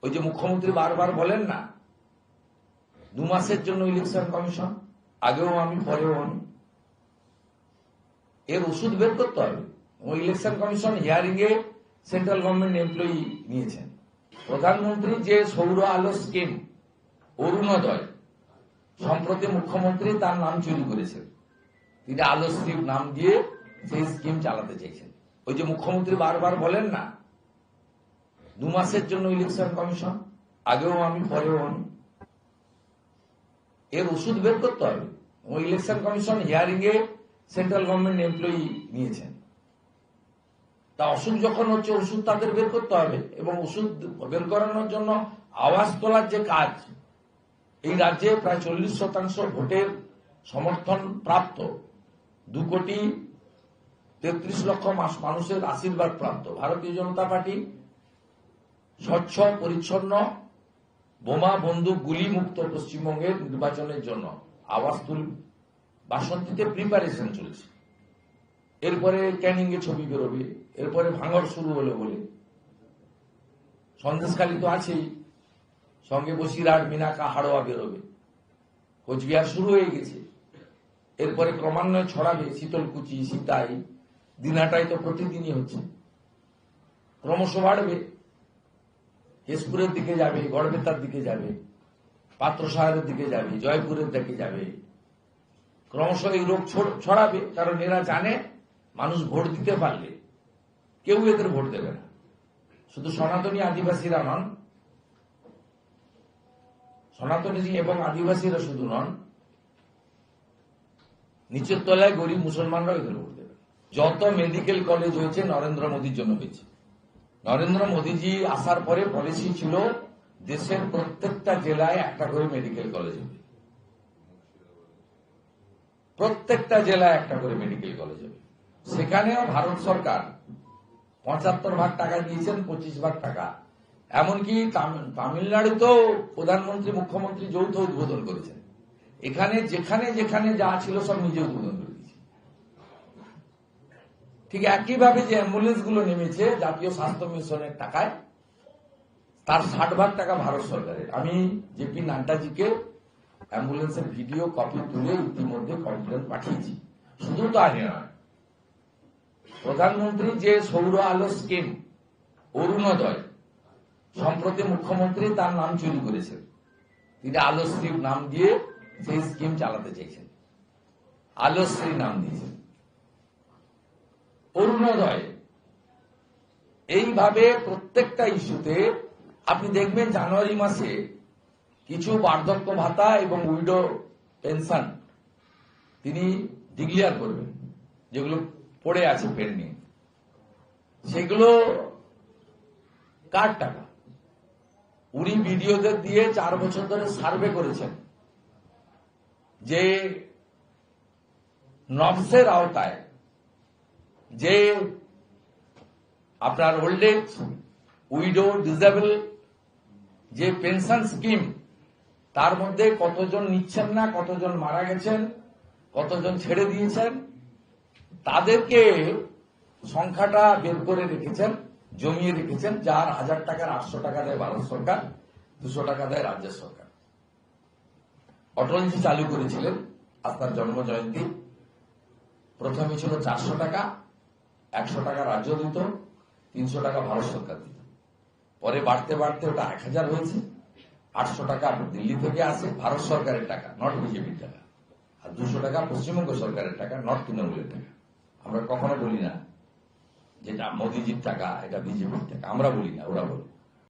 ওই যে মুখ্যমন্ত্রী বারবার বলেন না 2 মাসের জন্য ইলেকশন কমিশন, আগেও আমি পরেও আমি, এর ওষুধ বের করতে হবে। ওই election commission hearing a central government employee নিয়েছেন। প্রধানমন্ত্রী যে সৌর আলো স্কিম অরুণোদয়, সম্প্রতি মুখ্যমন্ত্রী তার নাম চুরি করেছেন। তিনি আলোশ্রী নাম দিয়ে সেই স্কিম চালাতে চাইছেন। ওই যে মুখ্যমন্ত্রী বারবার বলেন না 2 মাসের জন্য ইলেকশন কমিশন, আগেও আমি পরেও আমি, এর ওষুধ বের করতে হবে। ওই election commission hearing a central government employee নিয়েছেন। তা অসুখ যখন হচ্ছে ওষুধ তাদের বের করতে হবে, এবং ওষুধ বের করানোর জন্য আওয়াজ তোলার যে কাজ, এই রাজ্যে প্রায় 40% ভোটের সমর্থন প্রাপ্ত, 2,33,00,000 মানুষের আশীর্বাদ প্রাপ্ত ভারতীয় জনতা পার্টি স্বচ্ছ পরিচ্ছন্ন বোমা বন্দুক গুলি মুক্ত পশ্চিমবঙ্গের নির্বাচনের জন্য আওয়াজ তুলবে। বাসন্তীতে প্রিপারেশন চলছে, এরপরে ক্যানিং এ ছবি বেরোবে, এরপরে ভাঙড় শুরু হলো বলে সন্দেশখালী তো আছেই, সঙ্গে বসিরহাট, মিনাকা, হাড়োয়া বেরোবে, কোচবিহার শুরু হয়ে গেছে, এরপরে ক্রমান্বয়ে ছড়াবে শীতলকুচি, সিতাই, দিনাটাই তো প্রতিদিনই হচ্ছে, ক্রমশ বাড়বে, কেশপুরের দিকে যাবে, গড়বেতার দিকে যাবে, পাত্রসাহের দিকে যাবে, জয়পুরের দিকে যাবে, ক্রমশ এই রোগ ছড়াবে। কারণ এরা জানে মানুষ ভোট দিতে পারলে কেউ এদের ভোট দেবে না। শুধু সনাতনী আদিবাসীরা নন, সনাতনী এবং আদিবাসীরা শুধু নন, নিচের তলায় গরিব মুসলমানরাও এদের ভোট দেবে। যত মেডিকেল কলেজ হয়েছে নরেন্দ্র মোদীর জন্য হয়েছে। নরেন্দ্র মোদীজি আসার পরে পলিসি ছিল দেশের প্রত্যেকটা জেলায় একটা করে মেডিকেল কলেজ হবে, প্রত্যেকটা জেলায় একটা করে মেডিকেল কলেজ হবে। সেখানেও ভারত সরকার 75 ভাগ টাকা দিয়েছেন, 25 ভাগ টাকা। এমনকি তামিলনাড়ুতেও প্রধানমন্ত্রী মুখ্যমন্ত্রী যৌথ উদ্বোধন করেছেন। এখানে যেখানে যেখানে যা ছিল সব নিজে উদ্বোধন করে দিয়েছে। ঠিক একইভাবে যে অ্যাম্বুলেন্স গুলো নেমেছে জাতীয় স্বাস্থ্য মিশনের টাকায়, তার 60 ভাগ টাকা ভারত সরকারের। আমি জেপি নাড্ডাজিকে অ্যাম্বুলেন্সের ভিডিও কপি তুলে ইতিমধ্যে কমপ্লেন পাঠিয়েছি। শুধু তাই নয়, প্রধানমন্ত্রী যে সৌর আলো স্কিম অরুণোদয়, সম্প্রতি মুখ্যমন্ত্রী তার নাম চুরি করেছেন। তিনি আলোশ্রী নাম দিয়ে সেই স্কিম চালাতে চাইছেন, আলোশ্রী নাম দিয়েছেন। অরুণোদয় এইভাবে প্রত্যেকটা ইস্যুতে আপনি দেখবেন জানুয়ারি মাসে কিছু বার্ধক্য ভাতা এবং উইডো পেনশন তিনি ডিক্লেয়ার করবেন, যেগুলো পড়ে আছে পেন্ডিং, সেগুলো কার টাকা? উনি বিডিওদের দিয়ে 4 বছর ধরে সার্ভে করেছেন যে নবসের আওতায় যে আপনার ওল্ড এজ, উইডো, ডিসেবল যে পেনশন স্কিম, তার মধ্যে কতজন নিচ্ছেন না, কতজন মারা গেছেন, কতজন ছেড়ে দিয়েছেন, তাদেরকে সংখ্যাটা বের করে রেখেছেন, জমিয়ে রেখেছেন। যার 1000 টাকার 800 টাকা দেয় ভারত সরকার, 200 টাকা দেয় রাজ্য সরকার। অটলজি চালু করেছিলেন আজ তার জন্ম জয়ন্তী। প্রথমে ছিল 400 টাকা, 100 টাকা রাজ্য দিত, 300 টাকা ভারত সরকার দিত। পরে বাড়তে বাড়তে ওটা 1000 হয়েছে। 800 টাকা দিল্লি থেকে আসে, ভারত সরকারের টাকা, নট বিজেপির টাকা, আর 200 টাকা পশ্চিমবঙ্গ সরকারের টাকা, নট তৃণমূলের টাকা। আমরা কখনো বলি না যেটা মোদীজির টাকা, এটা বিজেপির টাকা, আমরা বলি না, ওরা বলে।